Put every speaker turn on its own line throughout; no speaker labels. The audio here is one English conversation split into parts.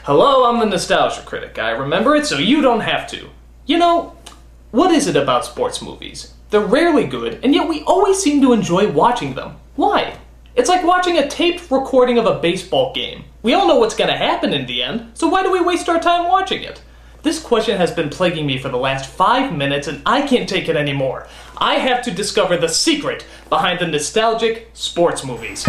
Hello, I'm the Nostalgia Critic. I remember it so you don't have to. You know, what is it about sports movies? They're rarely good, and yet we always seem to enjoy watching them. Why? It's like watching a taped recording of a baseball game. We all know what's going to happen in the end, so why do we waste our time watching it? This question has been plaguing me for the last 5 minutes, and I can't take it anymore. I have to discover the secret behind the nostalgic sports movies.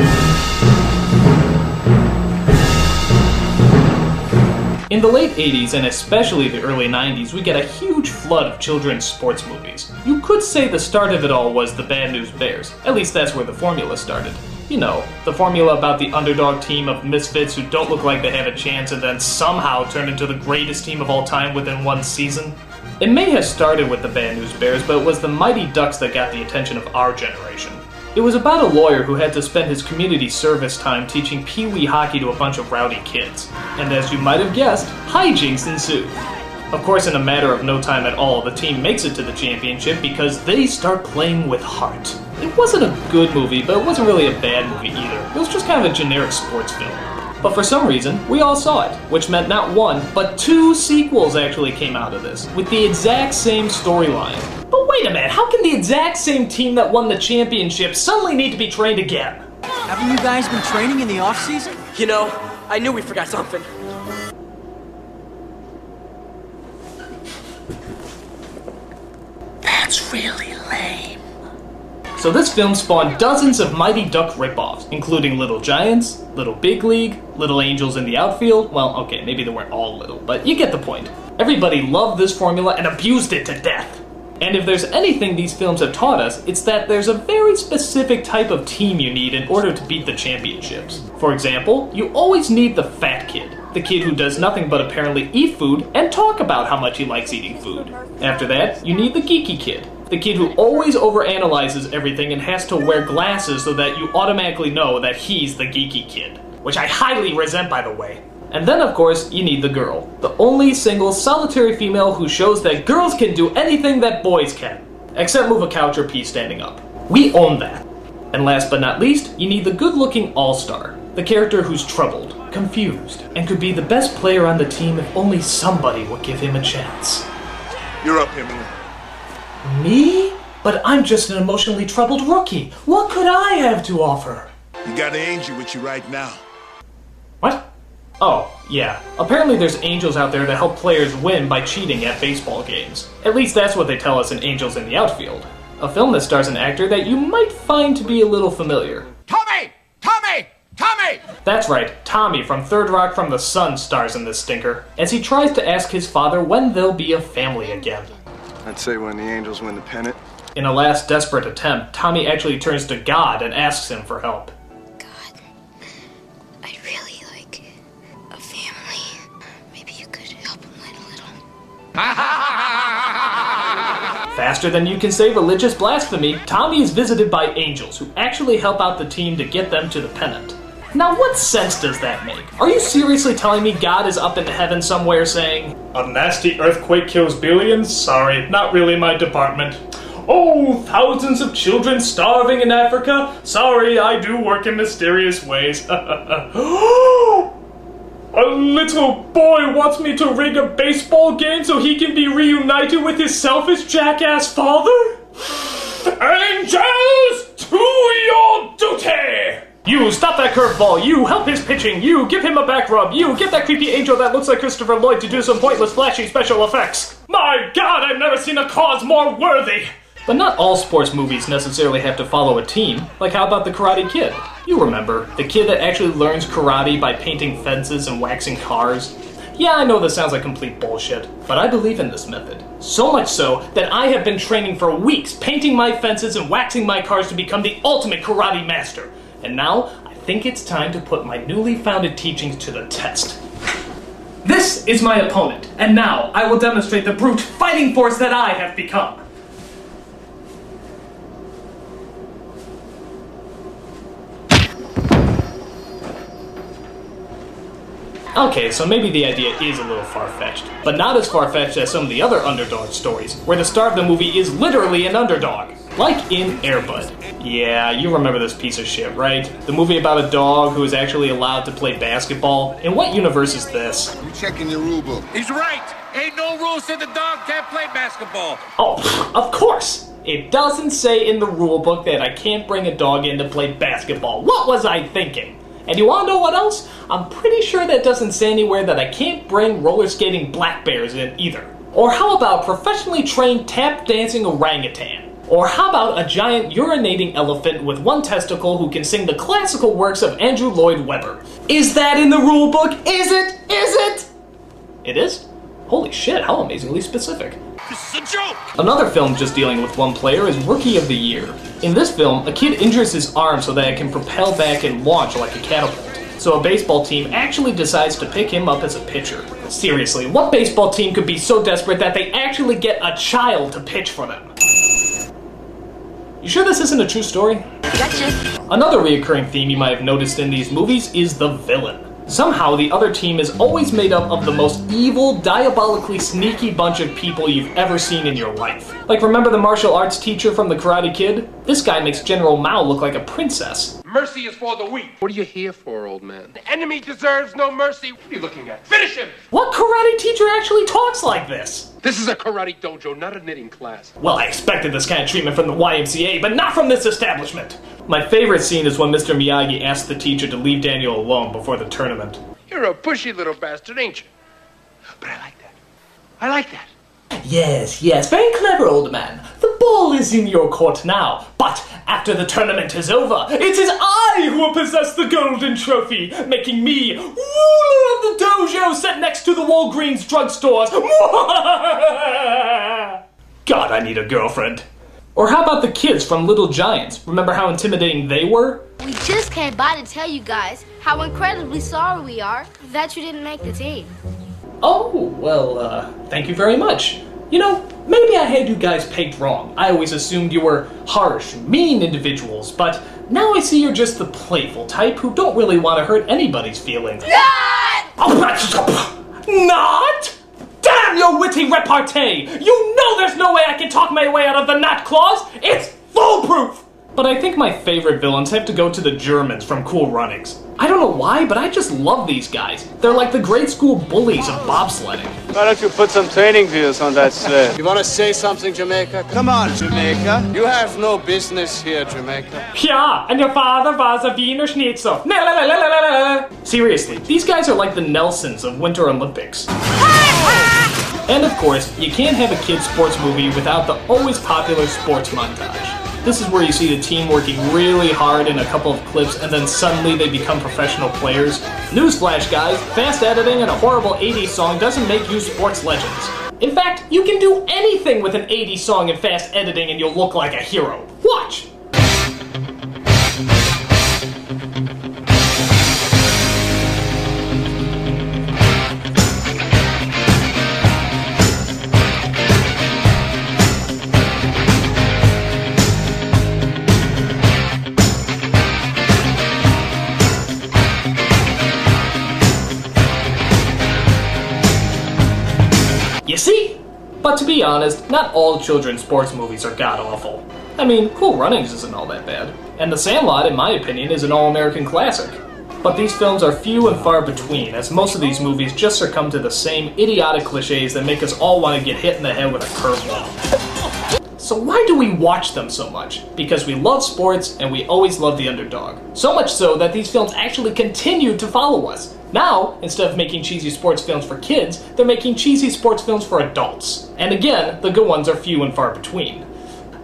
In the late 80s and especially the early 90s, we get a huge flood of children's sports movies. You could say the start of it all was the Bad News Bears. At least that's where the formula started. You know, the formula about the underdog team of misfits who don't look like they have a chance and then somehow turn into the greatest team of all time within one season. It may have started with the Bad News Bears, but it was the Mighty Ducks that got the attention of our generation. It was about a lawyer who had to spend his community service time teaching pee-wee hockey to a bunch of rowdy kids. And as you might have guessed, hijinks ensue. Of course, in a matter of no time at all, the team makes it to the championship because they start playing with heart. It wasn't a good movie, but it wasn't really a bad movie either. It was just kind of a generic sports film. But for some reason, we all saw it, which meant not one, but 2 sequels actually came out of this, with the exact same storyline. But wait a minute, how can the exact same team that won the championship suddenly need to be trained again?
Haven't you guys been training in the off-season?
You know, I knew we forgot something.
That's really lame.
So this film spawned dozens of Mighty Duck ripoffs, including Little Giants, Little Big League, Little Angels in the Outfield. Well, okay, maybe they weren't all little, but you get the point. Everybody loved this formula and abused it to death. And if there's anything these films have taught us, it's that there's a very specific type of team you need in order to beat the championships. For example, you always need the fat kid. The kid who does nothing but apparently eat food and talk about how much he likes eating food. After that, you need the geeky kid. The kid who always overanalyzes everything and has to wear glasses so that you automatically know that he's the geeky kid. Which I highly resent, by the way. And then, of course, you need the girl. The only single, solitary female who shows that girls can do anything that boys can. Except move a couch or pee standing up. We own that. And last but not least, you need the good-looking all-star. The character who's troubled, confused, and could be the best player on the team if only somebody would give him a chance.
You're up, Emily.
Me? But I'm just an emotionally troubled rookie. What could I have to offer?
You got an angel with you right now.
What? Oh, yeah. Apparently there's angels out there that help players win by cheating at baseball games. At least that's what they tell us in Angels in the Outfield. A film that stars an actor that you might find to be a little familiar.
Tommy! Tommy! Tommy!
That's right, Tommy from Third Rock from the Sun stars in this stinker, as he tries to ask his father when they'll be a family again.
I'd say when the Angels win the pennant.
In a last desperate attempt, Tommy actually turns to God and asks him for help.
God, I'd really like a family. Maybe you could help him win a little.
Faster than you can say religious blasphemy, Tommy is visited by angels who actually help out the team to get them to the pennant. Now what sense does that make? Are you seriously telling me God is up in heaven somewhere saying, "A nasty earthquake kills billions? Sorry, not really my department. Oh, thousands of children starving in Africa? Sorry, I do work in mysterious ways." A little boy wants me to rig a baseball game so he can be reunited with his selfish jackass father? Angels, to your duty! You, stop that curveball! You, help his pitching! You, give him a back rub! You, get that creepy angel that looks like Christopher Lloyd to do some pointless flashy special effects! My God, I've never seen a cause more worthy! But not all sports movies necessarily have to follow a team. Like how about The Karate Kid? You remember, the kid that actually learns karate by painting fences and waxing cars? Yeah, I know this sounds like complete bullshit, but I believe in this method. So much so that I have been training for weeks, painting my fences and waxing my cars to become the ultimate karate master. And now, I think it's time to put my newly founded teachings to the test. This is my opponent, and now I will demonstrate the brute fighting force that I have become. Okay, so maybe the idea is a little far-fetched, but not as far-fetched as some of the other underdog stories, where the star of the movie is literally an underdog. Like in Air Bud. Yeah, you remember this piece of shit, right? The movie about a dog who is actually allowed to play basketball. In what universe is this?
You checking your rule book?
He's right. Ain't no rule said the dog can't play basketball.
Oh, of course! It doesn't say in the rule book that I can't bring a dog in to play basketball. What was I thinking? And you wanna know what else? I'm pretty sure that doesn't say anywhere that I can't bring roller skating black bears in either. Or how about professionally trained tap dancing orangutan? Or how about a giant urinating elephant with one testicle who can sing the classical works of Andrew Lloyd Webber? Is that in the rule book? Is it? Is it? It is? Holy shit, how amazingly specific.
This is a joke.
Another film just dealing with one player is Rookie of the Year. In this film, a kid injures his arm so that it can propel back and launch like a catapult. So a baseball team actually decides to pick him up as a pitcher. Seriously, what baseball team could be so desperate that they actually get a child to pitch for them? You sure this isn't a true story?
Gotcha.
Another reoccurring theme you might have noticed in these movies is the villain. Somehow, the other team is always made up of the most evil, diabolically sneaky bunch of people you've ever seen in your life. Like, remember the martial arts teacher from The Karate Kid? This guy makes General Mao look like a princess.
Mercy is for the weak.
What are you here for, old man?
The enemy deserves no mercy. What are you looking at? Finish him!
What karate teacher actually talks like this?
This is a karate dojo, not a knitting class.
Well, I expected this kind of treatment from the YMCA, but not from this establishment. My favorite scene is when Mr. Miyagi asks the teacher to leave Daniel alone before the tournament.
You're a pushy little bastard, ain't you? But I like that. I like that.
Yes, very clever, old man. The ball is in your court now, but after the tournament is over, it is I who will possess the golden trophy, making me ruler of the dojo set next to the Walgreens drugstores. God, I need a girlfriend. Or how about the kids from Little Giants? Remember how intimidating they were?
We just came by to tell you guys how incredibly sorry we are that you didn't make the team.
Oh, well, thank you very much. You know, maybe I had you guys pegged wrong. I always assumed you were harsh, mean individuals, but now I see you're just the playful type who don't really want to hurt anybody's feelings. Not! Damn your witty repartee! You know there's no way I can talk my way out of the not clause! It's foolproof! But I think my favorite villains have to go to the Germans from Cool Runnings. I don't know why, but I just love these guys. They're like the grade school bullies of bobsledding.
Why don't you put some training wheels on that sled?
You want to say something, Jamaica? Come on, Jamaica. You have no business here, Jamaica.
Yeah, and your father was a Wiener Schnitzel. Seriously, these guys are like the Nelsons of Winter Olympics. And of course, you can't have a kid's sports movie without the always popular sports montage. This is where you see the team working really hard in a couple of clips and then suddenly they become professional players. Newsflash guys, fast editing and a horrible 80s song doesn't make you sports legends. In fact, you can do anything with an 80s song and fast editing and you'll look like a hero. Watch! You see? But to be honest, not all children's sports movies are god-awful. I mean, Cool Runnings isn't all that bad. And The Sandlot, in my opinion, is an all-American classic. But these films are few and far between, as most of these movies just succumb to the same idiotic cliches that make us all want to get hit in the head with a curveball. So why do we watch them so much? Because we love sports and we always love the underdog. So much so that these films actually continue to follow us. Now, instead of making cheesy sports films for kids, they're making cheesy sports films for adults. And again, the good ones are few and far between.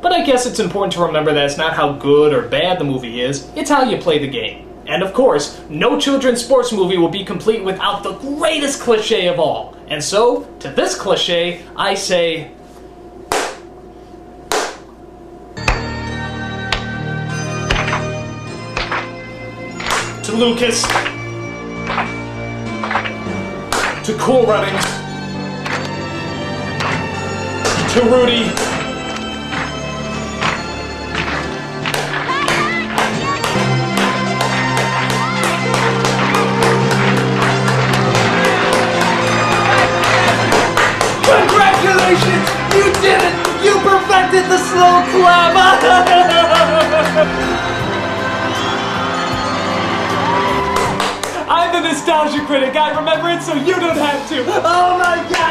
But I guess it's important to remember that it's not how good or bad the movie is, it's how you play the game. And of course, no children's sports movie will be complete without the greatest cliche of all. And so, to this cliche, I say... to Lucas... to Cool Runnings, to Rudy, congratulations! You did it! You perfected did the slow clap! I'm the Nostalgia Critic. I remember it so you don't have to. Oh my god!